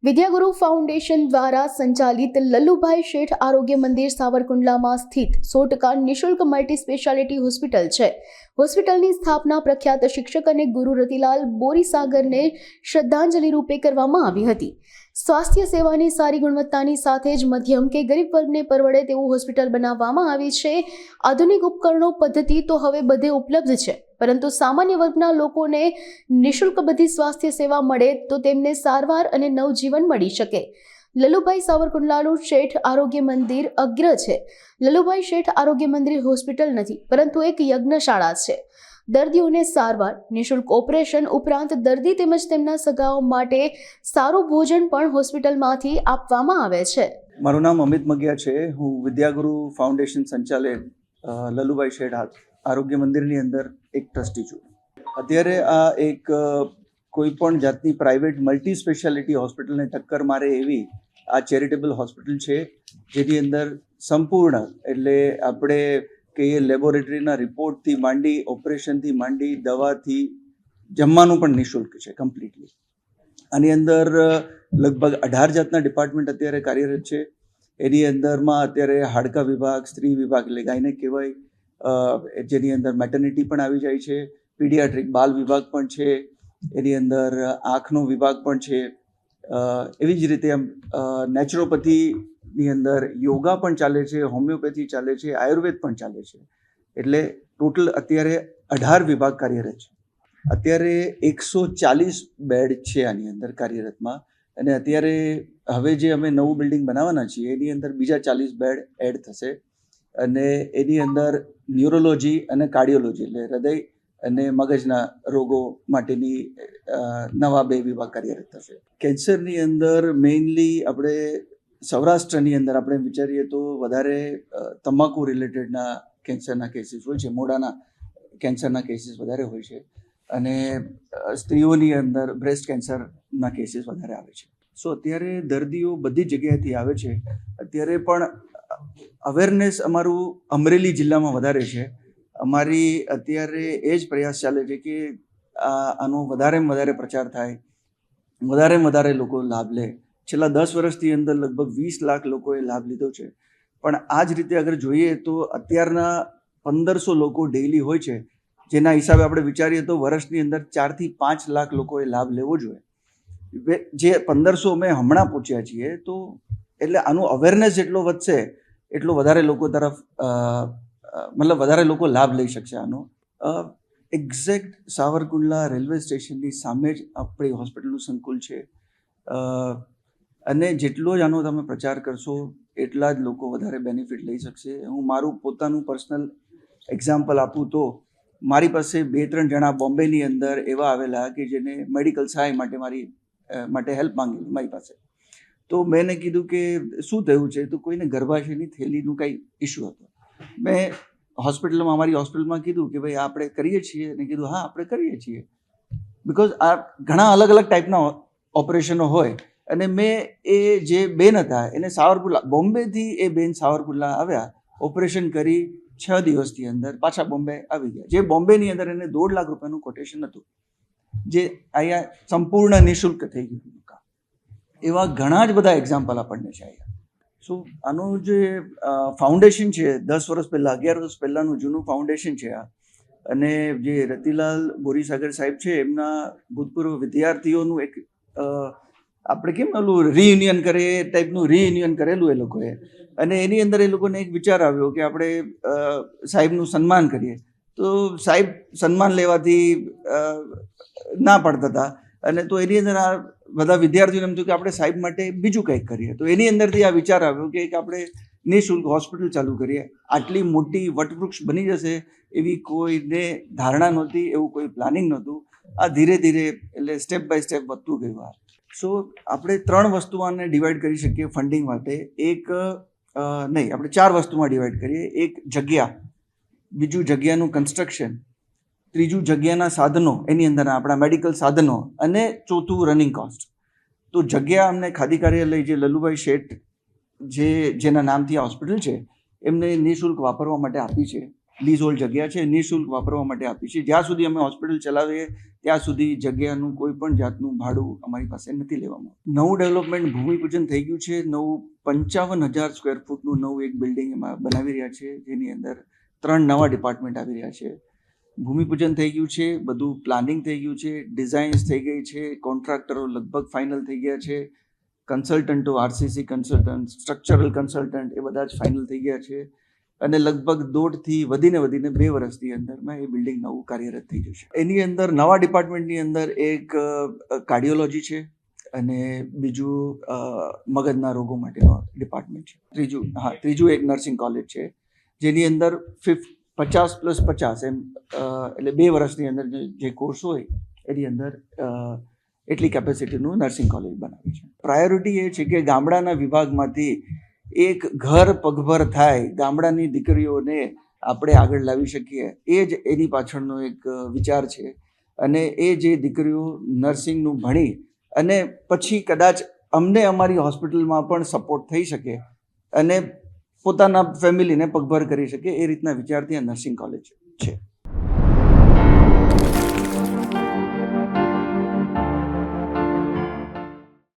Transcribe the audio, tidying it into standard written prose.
વિદ્યાગુરુ foundation દ્વારા સંચાલિત લલ્લુભાઈ શેઠ આરોગ્ય મંદિર સાવરકુંડલામાં સ્થિત 100% નિઃશુલ્ક મલ્ટી સ્પેશિયાલિટી હોસ્પિટલ છે. હોસ્પિટલની સ્થાપના પ્રખ્યાત શિક્ષક અને ગુરુ રતિલાલ બોરીસાગરને શ્રદ્ધાંજલિ રૂપે કરવામાં આવી હતી. સ્વાસ્થ્ય સેવાની સારી ગુણવત્તાની સાથે જ મધ્યમ કે ગરીબ વર્ગને પરવડે તેવું હોસ્પિટલ બનાવવામાં આવી છે. આધુનિક ઉપકરણો પદ્ધતિ તો હવે બધે ઉપલબ્ધ છે, પરંતુ સામાન્ય વર્ગના લોકોને નિઃશુલ્ક બધી સ્વાસ્થ્ય સેવા મળે તો તેમને સારવાર અને નવજીવન મળી શકે. લલ્લુભાઈ સાવરકુંડલાનું શેઠ આરોગ્ય મંદિર અગ્ર છે. લલ્લુભાઈ શેઠ આરોગ્ય મંદિર હોસ્પિટલ નથી, પરંતુ એક યજ્ઞશાળા છે. દર્દીઓને સારવાર, નિઃશુલ્ક ઓપરેશન ઉપરાંત દર્દી તેમજ તેમના સગાઓ માટે સારું ભોજન પણ હોસ્પિટલમાંથી આપવામાં આવે છે. મારું નામ અમિત મગિયા છે. હું વિદ્યાગુરુ ફાઉન્ડેશન સંચાલિત લલ્લુભાઈ શેઠ આરોગ્ય મંદિરની અંદર એક ટ્રસ્ટી છું. અત્યારે આ એક કોઈ પણ જાતની પ્રાઇવેટ મલ્ટી સ્પેશિયાલિટી હોસ્પિટલને ટક્કર મારે એવી આ ચેરિટેબલ હોસ્પિટલ છે, જેની અંદર સંપૂર્ણ એટલે આપણે કહીએ લેબોરેટરીના રિપોર્ટથી માંડી, ઓપરેશનથી માંડી, દવાથી જમવાનું પણ નિઃશુલ્ક છે કમ્પ્લીટલી. આની અંદર લગભગ 18 જાતના ડિપાર્ટમેન્ટ અત્યારે કાર્યરત છે. એની અંદરમાં અત્યારે હાડકા વિભાગ, સ્ત્રી વિભાગ એટલે ગાયનેક કહેવાય, જેની અંદર મેટર્નિટી પણ આવી જાય છે, પીડિયાટ્રિક બાલ વિભાગ પણ છે, એની અંદર આંખનો વિભાગ પણ છે. એવી જ રીતે નેચરોપેથીની અંદર યોગા પણ ચાલે છે, હોમિયોપેથી ચાલે છે, આયુર્વેદ પણ ચાલે છે. એટલે ટોટલ અત્યારે 18 વિભાગ કાર્યરત છે. અત્યારે 140 બેડ છે આની અંદર કાર્યરતમાં, અને અત્યારે હવે જે અમે નવું બિલ્ડિંગ બનાવવાના છીએ એની અંદર બીજા 40 બેડ એડ થશે, અને એની અંદર ન્યુરોલોજી અને કાર્ડિયોલોજી એટલે હૃદય અને મગજના રોગો માટેની નવા 2 વિભાગ કાર્યરત થશે. કેન્સરની અંદર મેઇનલી આપણે સૌરાષ્ટ્રની અંદર આપણે વિચારીએ તો વધારે તમાકુ રિલેટેડના કેન્સરના કેસીસ હોય છે, મોઢાના કેન્સરના કેસીસ વધારે હોય છે, અને સ્ત્રીઓની અંદર બ્રેસ્ટ કેન્સરના કેસીસ વધારે આવે છે. સો અત્યારે દર્દીઓ બધી જગ્યાએથી આવે છે. અત્યારે પણ અવેરનેસ અમારું અમરેલી જિલ્લામાં વધારે છે. અમારી અત્યારે એ જ પ્રયાસ ચાલે છે કે આનો વધારેમાં વધારે પ્રચાર થાય, વધારે લોકો લાભ લે. છેલ્લા 10 વર્ષથી અંદર લગભગ 20 લાખ લોકોએ લાભ લીધો છે. પણ આ જ રીતે અગર જોઈએ તો અત્યારના 1500 લોકો ડેઇલી હોય છે, જેના હિસાબે આપણે વિચારીએ તો વર્ષની અંદર 4 થી 5 લાખ લોકોએ લાભ લેવો જોઈએ. જે 1500 અમે હમણાં પહોંચ્યા છીએ, તો એટલે આનું અવેરનેસ જેટલો વધશે એટલો વધારે લોકો તરફ મતલબ વધારે લોકો લાભ લઈ શકશે આનો. એક્ઝેક્ટ સાવરકુંડલા રેલવે સ્ટેશનની સામે જ આપણી હોસ્પિટલનું સંકુલ છે, અને જેટલો જ આનો તમે પ્રચાર કરશો એટલા જ લોકો વધારે બેનિફિટ લઈ શકશે. હું મારું પોતાનું પર્સનલ એક્ઝામ્પલ આપું તો મારી પાસે 2-3 જણા બોમ્બેની અંદર એવા આવેલા કે જેને મેડિકલ સહાય માટે હેલ્પ માંગી મારી પાસે. તો મેં કીધું કે શું થયું છે, તો કોઈને ગર્ભાશયની થેલીનું કંઈ ઇસ્યુ હતો. મેં અમારી હોસ્પિટલમાં કીધું કે ભાઈ આપણે કરીએ છીએ, અને કીધું હા આપણે કરીએ છીએ, બિકોઝ આ ઘણા અલગ અલગ ટાઈપના ઓપરેશનો હોય. અને મેં એ જે બેન હતા એને સાવરકુંડલા, બોમ્બેથી એ બેન સાવરકુંડલા આવ્યા, ઓપરેશન કરી 6 દિવસની અંદર પાછા બોમ્બે આવી ગયા. જે બોમ્બેની અંદર એને 1.5 લાખ રૂપિયાનું કોટેશન હતું, જે અહીંયા સંપૂર્ણ નિઃશુલ્ક થઈ ગયું. એવા ઘણા જ બધા એક્ઝામ્પલ આપણને છે અહીંયા. સો આનું જે ફાઉન્ડેશન છે 10 વર્ષ પહેલાં, 11 વર્ષ પહેલાંનું જૂનું ફાઉન્ડેશન છે આ. અને જે રતિલાલ બોરીસાગર સાહેબ છે એમના ભૂતપૂર્વ વિદ્યાર્થીઓનું એક આપણે કેમ ઓલું રિયુનિયન કરે એ ટાઈપનું રિયુનિયન કરેલું એ લોકોએ. અને એની અંદર એ લોકોને એક વિચાર આવ્યો કે આપણે સાહેબનું સન્માન કરીએ. તો સાહેબ સન્માન લેવાથી ના પડતા હતા, અને તો એની અંદર આ બધા વિદ્યાર્થીઓને એમ થયું કે આપણે સાહેબ માટે બીજું કંઈક કરીએ. તો એની અંદરથી આ વિચાર આવ્યો કે આપણે નિઃશુલ્ક હોસ્પિટલ ચાલુ કરીએ. આટલી મોટી વટવૃક્ષ બની જશે એવી કોઈને ધારણા નહોતી, એવું કોઈ પ્લાનિંગ નહોતું. આ ધીરે ધીરે એટલે સ્ટેપ બાય સ્ટેપ વધતું ગયું. આ સો આપણે 3 વસ્તુઓને ડિવાઈડ કરી શકીએ ફંડિંગ માટે. આપણે 4 વસ્તુમાં ડિવાઈડ કરીએ. એક જગ્યા, બીજું જગ્યાનું કન્સ્ટ્રક્શન, ત્રીજું જગ્યાના સાધનો, એની અંદર આપણા મેડિકલ સાધનો, અને ચોથું રનિંગ કોસ્ટ. તો જગ્યા અમને ખાદી કાર્યાલય જે લલ્લુભાઈ શેઠ જેના નામથી આ હોસ્પિટલ છે એમને નિઃશુલ્ક વાપરવા માટે આપી છે. લીઝોલ્ડ જગ્યા છે નિઃશુલ્ક વાપરવા માટે આપી છે. જ્યાં સુધી અમે હોસ્પિટલ ચલાવીએ ત્યાં સુધી જગ્યાનું કોઈ પણ જાતનું ભાડું અમારી પાસે નથી લેવામાં. નવું ડેવલપમેન્ટ ભૂમિપૂજન થઈ ગયું છે. નવું 55,000 સ્ક્વેર ફૂટનું નવું એક બિલ્ડિંગ એમાં બનાવી રહ્યા છે, જેની અંદર 3 નવા ડિપાર્ટમેન્ટ આવી રહ્યા છે. ભૂમિપૂજન થઈ ગયું છે, બધું પ્લાનિંગ થઈ ગયું છે, ડિઝાઇન્સ થઈ ગઈ છે, કોન્ટ્રાક્ટરો લગભગ ફાઇનલ થઈ ગયા છે, કન્સલ્ટન્ટો આરસીસી કન્સલ્ટન્ટ, સ્ટ્રક્ચરલ કન્સલ્ટન્ટ એ બધા જ ફાઇનલ થઈ ગયા છે અને લગભગ 1.5થી વધીને 2 વર્ષની અંદરમાં એ બિલ્ડિંગ નવું કાર્યરત થઈ જશે. એની અંદર નવા ડિપાર્ટમેન્ટની અંદર એક કાર્ડિયોલોજી છે અને બીજું મગજના રોગો માટેનો ડિપાર્ટમેન્ટ છે. ત્રીજું એક નર્સિંગ કોલેજ છે, જેની અંદર 50+50 એમ એટલે 2 વર્ષની અંદર જે કોર્સ હોય એની અંદર એટલી કેપેસિટીનું નર્સિંગ કોલેજ બનાવી છે. પ્રાયોરિટી એ છે કે ગામડાના વિભાગમાંથી એક ઘર પગભર થાય, ગામડાની દીકરીઓને આપણે આગળ લાવી શકીએ, એ જ એની પાછળનો એક વિચાર છે. અને એ જે દીકરીઓ નર્સિંગનું ભણી અને પછી કદાચ અમને અમારી હોસ્પિટલમાં પણ સપોર્ટ થઈ શકે અને પોતાના ફેમિલીને પગભર કરી શકે, એ રીતના વિચારથી આ નર્સિંગ કોલેજ છે.